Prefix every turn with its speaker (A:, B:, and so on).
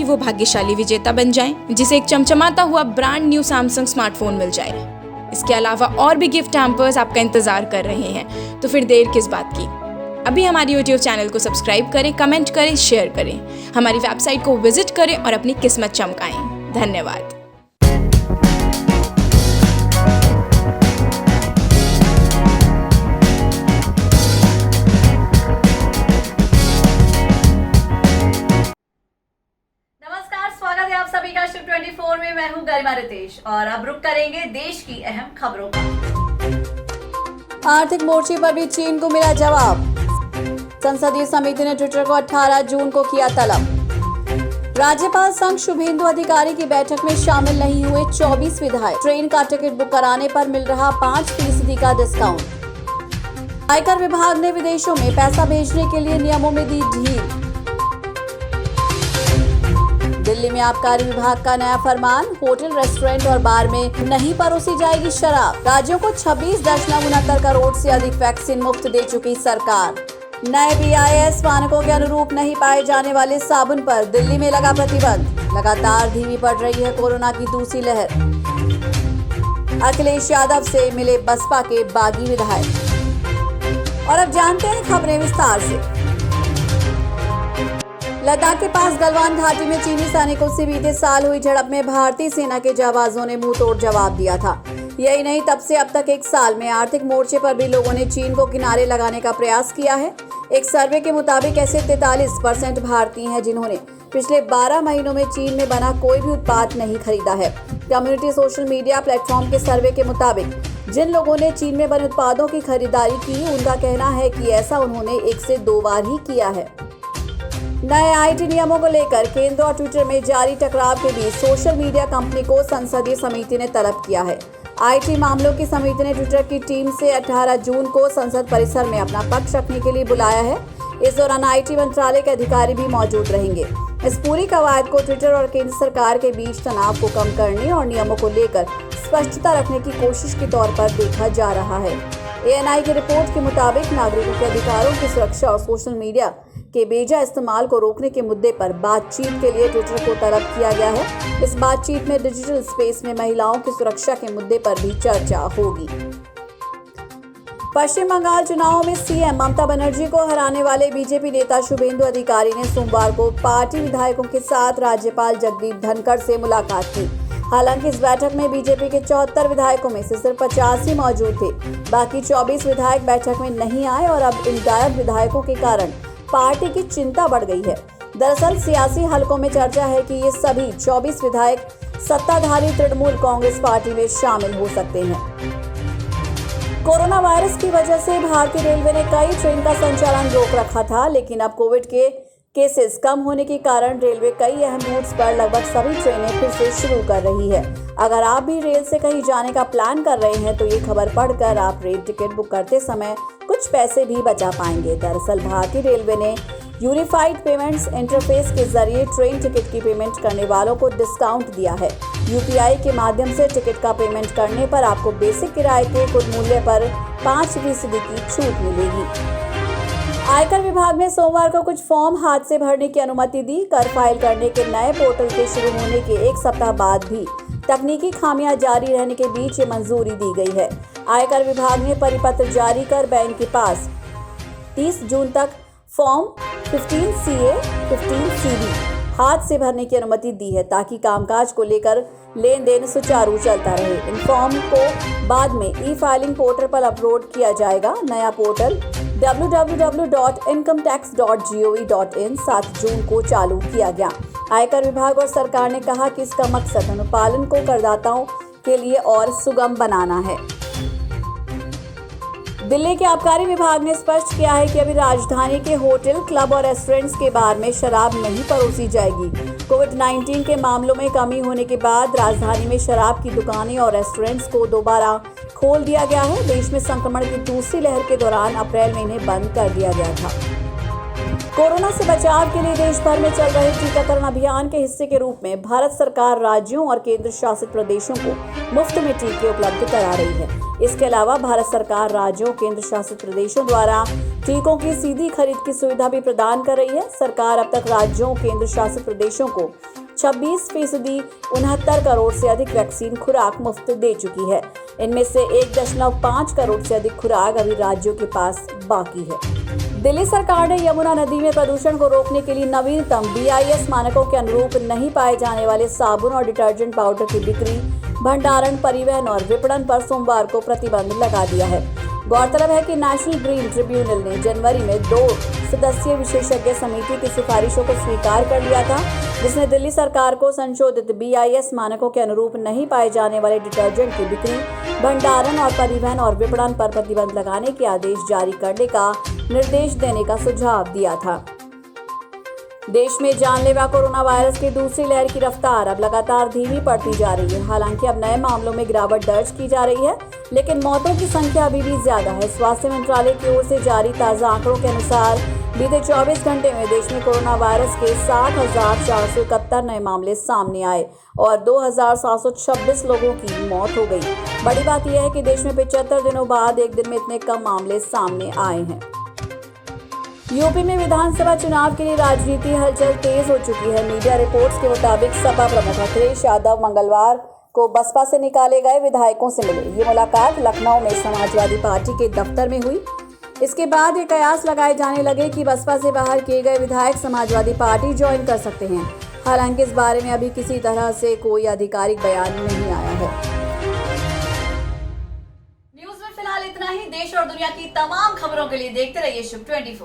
A: वो भाग्यशाली विजेता बन जाएं, जिसे एक चमचमाता हुआ ब्रांड न्यू सैमसंग स्मार्टफोन मिल जाए। इसके अलावा और भी गिफ्ट हैम्पर्स आपका इंतजार कर रहे हैं, तो फिर देर किस बात की। अभी हमारी यूट्यूब चैनल को सब्सक्राइब करें, कमेंट करें, शेयर करें, हमारी वेबसाइट को विजिट करें और अपनी किस्मत चमकाएं। धन्यवाद।
B: स्वागत है आप सभी का शिव 24 में। मैं हूं गरिमा रितेश और अब रुक करेंगे देश की अहम खबरों का।
C: आर्थिक मोर्चे पर भी चीन को मिला जवाब। संसदीय समिति ने ट्विटर को 18 जून को किया तलब। राज्यपाल संघ शुभेंदु अधिकारी की बैठक में शामिल नहीं हुए 24 विधायक। ट्रेन का टिकट बुक कराने पर मिल रहा 5% का डिस्काउंट। आयकर विभाग ने विदेशों में पैसा भेजने के लिए नियमों में दी ढील। दिल्ली में आबकारी विभाग का नया फरमान, होटल, रेस्टोरेंट और बार में नहीं परोसी जाएगी शराब। राज्यों को 26.69 करोड़ से अधिक वैक्सीन मुफ्त दे चुकी सरकार। नए BIS मानकों के अनुरूप नहीं पाए जाने वाले साबुन पर दिल्ली में लगा प्रतिबंध। लगातार धीमी पड़ रही है कोरोना की दूसरी लहर। अखिलेश यादव से मिले बसपा के बागी विधायक। और अब जानते हैं खबरें विस्तार से। लद्दाख के पास गलवान घाटी में चीनी सैनिकों से बीते साल हुई झड़प में भारतीय सेना के जाबाजों ने मुंह तोड़ जवाब दिया था। यही नहीं, तब से अब तक एक साल में आर्थिक मोर्चे पर भी लोगों ने चीन को किनारे लगाने का प्रयास किया है। एक सर्वे के मुताबिक ऐसे 43% भारतीय हैं जिन्होंने पिछले 12 महीनों में चीन में बना कोई भी उत्पाद नहीं खरीदा है। कम्युनिटी सोशल मीडिया प्लेटफॉर्म के सर्वे के मुताबिक जिन लोगों ने चीन में बने उत्पादों की खरीदारी की, उनका कहना है कि ऐसा उन्होंने 1 से 2 बार ही किया है। नए IT नियमों को लेकर केंद्र और ट्विटर में जारी टकराव के बीच सोशल मीडिया कंपनी को संसदीय समिति ने तलब किया है। IT मामलों की समिति ने ट्विटर की टीम से 18 जून को संसद परिसर में अपना पक्ष रखने के लिए बुलाया है। इस दौरान IT मंत्रालय के अधिकारी भी मौजूद रहेंगे। इस पूरी कवायद को ट्विटर और केंद्र सरकार के बीच तनाव को कम करने और नियमों को लेकर स्पष्टता रखने की कोशिश के तौर पर देखा जा रहा है। ANI की रिपोर्ट के मुताबिक नागरिकों के अधिकारों की सुरक्षा और सोशल मीडिया के बेजा इस्तेमाल को रोकने के मुद्दे पर बातचीत के लिए ट्विटर को तलब किया गया है। इस बातचीत में डिजिटल स्पेस में महिलाओं की सुरक्षा के मुद्दे पर भी चर्चा होगी। पश्चिम बंगाल चुनावों में CM ममता बनर्जी को हराने वाले BJP नेता शुभेंदु अधिकारी ने सोमवार को पार्टी विधायकों के साथ राज्यपाल जगदीप धनखड़ से मुलाकात की। हालांकि इस बैठक में BJP के 74 विधायकों में से सिर्फ 50 ही मौजूद थे। बाकी 24 विधायक बैठक में नहीं आए और अब इन गायब विधायकों के कारण पार्टी की चिंता बढ़ गई है। दरअसल सियासी हलकों में चर्चा है कि ये सभी 24 विधायक सत्ताधारी तृणमूल कांग्रेस पार्टी में शामिल हो सकते हैं। कोरोना वायरस की वजह से भारतीय रेलवे ने कई ट्रेन का संचालन रोक रखा था, लेकिन अब कोविड के केसेस कम होने के कारण रेलवे कई अहम रूट्स पर लगभग सभी ट्रेनें फिर से शुरू कर रही है। अगर आप भी रेल से कहीं जाने का प्लान कर रहे हैं तो ये खबर पढ़कर आप रेल टिकट बुक करते समय कुछ पैसे भी बचा पाएंगे। दरअसल भारतीय रेलवे ने यूनिफाइड पेमेंट्स इंटरफेस के जरिए ट्रेन टिकट की पेमेंट करने वालों को डिस्काउंट दिया है। UPI के माध्यम से टिकट का पेमेंट करने पर आपको बेसिक किराए के कुल मूल्य पर 5% की छूट मिलेगी। आयकर विभाग ने सोमवार को कुछ फॉर्म हाथ से भरने की अनुमति दी। कर फाइल करने के नए पोर्टल के शुरू होने के 1 सप्ताह बाद भी तकनीकी खामियां जारी रहने के बीच ये मंजूरी दी गई है। आयकर विभाग ने परिपत्र जारी कर बैंक के पास 30 जून तक फॉर्म 15CA, 15CB हाथ से भरने की अनुमति दी है, ताकि कामकाज को लेकर लेन देन सुचारू चलता रहे। इन फॉर्म को बाद में ई-फाइलिंग पोर्टल पर अपलोड किया जाएगा। नया पोर्टल www.incometax.gov.in 7 जून को चालू किया गया। आयकर विभाग और सरकार ने कहा कि इसका मकसद अनुपालन को करदाताओं के लिए और सुगम बनाना है। दिल्ली के आबकारी विभाग ने स्पष्ट किया है कि अभी राजधानी के होटल, क्लब और रेस्टोरेंट्स के बार में शराब नहीं परोसी जाएगी। कोविड-19 के मामलों में कमी होने के बाद राजधानी में शराब की दुकानें और रेस्टोरेंट्स को दोबारा खोल दिया गया है। देश में संक्रमण की दूसरी लहर के दौरान अप्रैल में इन्हें बंद कर दिया गया था। कोरोना से बचाव के लिए देश भर में चल रहे टीकाकरण अभियान के हिस्से के रूप में भारत सरकार राज्यों और केंद्र शासित प्रदेशों को मुफ्त में टीके उपलब्ध करा रही है। इसके अलावा भारत सरकार राज्यों, केंद्र शासित प्रदेशों द्वारा टीकों की सीधी खरीद की सुविधा भी प्रदान कर रही है। सरकार अब तक राज्यों और केंद्र शासित प्रदेशों को 26% 69 करोड़ से अधिक वैक्सीन खुराक मुफ्त दे चुकी है। इनमें से 1.5 करोड़ से अधिक खुराक अभी राज्यों के पास बाकी है। दिल्ली सरकार ने यमुना नदी में प्रदूषण को रोकने के लिए नवीनतम BIS मानकों के अनुरूप नहीं पाए जाने वाले साबुन और डिटर्जेंट पाउडर की बिक्री, भंडारण, परिवहन और विपणन पर सोमवार को प्रतिबंध लगा दिया है। गौरतलब है कि नेशनल ग्रीन ट्रिब्यूनल ने जनवरी में 2 सदस्यीय विशेषज्ञ समिति की सिफारिशों को स्वीकार कर लिया था, जिसने दिल्ली सरकार को संशोधित BIS मानकों के अनुरूप नहीं पाए जाने वाले डिटर्जेंट की बिक्री, भंडारण और परिवहन और विपणन पर प्रतिबंध लगाने के आदेश जारी करने का निर्देश देने का सुझाव दिया था। देश में जानलेवा कोरोना वायरस की दूसरी लहर की रफ्तार अब लगातार धीमी पड़ती जा रही है। हालांकि अब नए मामलों में गिरावट दर्ज की जा रही है, लेकिन मौतों की संख्या अभी भी ज्यादा है। स्वास्थ्य मंत्रालय की ओर से जारी ताज़ा आंकड़ों के अनुसार बीते 24 घंटे में देश में कोरोना वायरस के 60,471 नए मामले सामने आए और 2,726 लोगों की मौत हो गई। बड़ी बात यह है कि देश में 75 दिनों बाद एक दिन में इतने कम मामले सामने आए हैं। यूपी में विधानसभा चुनाव के लिए राजनीति हलचल तेज हो चुकी है। मीडिया रिपोर्ट्स के मुताबिक सपा प्रमुख अखिलेश यादव मंगलवार को बसपा से निकाले गए विधायकों से मिले। ये मुलाकात लखनऊ में समाजवादी पार्टी के दफ्तर में हुई। इसके बाद ये कयास लगाए जाने लगे कि बसपा से बाहर किए गए विधायक समाजवादी पार्टी ज्वाइन कर सकते हैं। हालांकि इस बारे में अभी किसी तरह से कोई आधिकारिक बयान नहीं आया है।
B: न्यूज में फिलहाल इतना ही। देश और दुनिया की तमाम खबरों के लिए देखते रहिए शुभ 24।